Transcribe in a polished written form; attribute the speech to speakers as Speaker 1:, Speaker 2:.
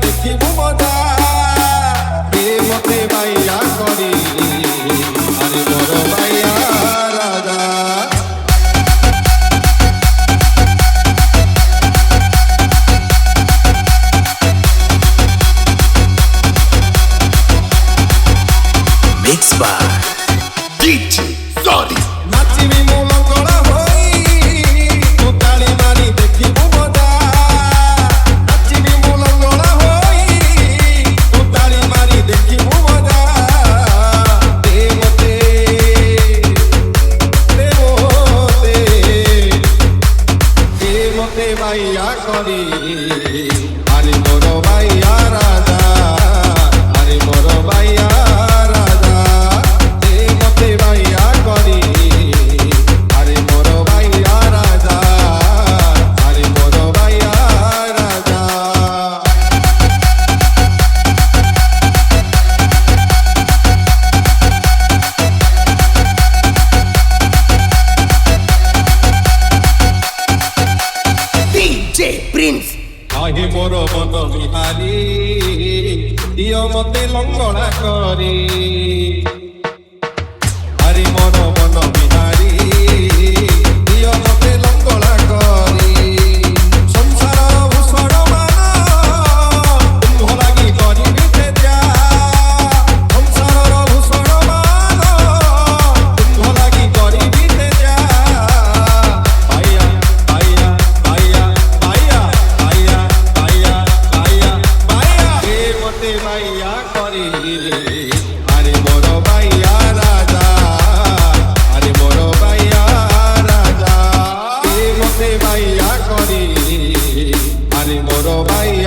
Speaker 1: দেখিব মজা মতে বাইয়া করি আরে বড় বাইয়া রাজা
Speaker 2: Mixed by DJ Zodi.
Speaker 1: নাচিবি মূলকলা হই তু তালি মারি দেখিব মজা নাচিবি মূলকলা হই তু তালি মারি দেখিব মজা মতে মতে বাইয়া করি আরে বড় বাইয়া রাজা আরে বড় বাইয়া রাজা মতে বাইয়া করি আরে বড় বাইয়া রাজা আরে বড় বাইয়া রাজা
Speaker 2: DJ Prince.
Speaker 1: আহে বড় মন বিহারি দিও মতে লঙ্গড়া করি আরে মন মন বিহারি দিও মতে লঙ্গড়া করি সংসার ভূষণ মান তুম্ভ লাগি করিবি তেজা সংসার ভূষণ মান তুম্ভ লাগি করিবি তেজা বাইয়া বাইয়া বাইয়া বাইয়া বাইয়া বাইয়া বাইয়া বাইয়া মতে বাইয়া করি আরে বড় বাইয়া রাজা আরে বড় বাইয়া রাজা মতে বাইয়া করি আরে বড় বাইয়া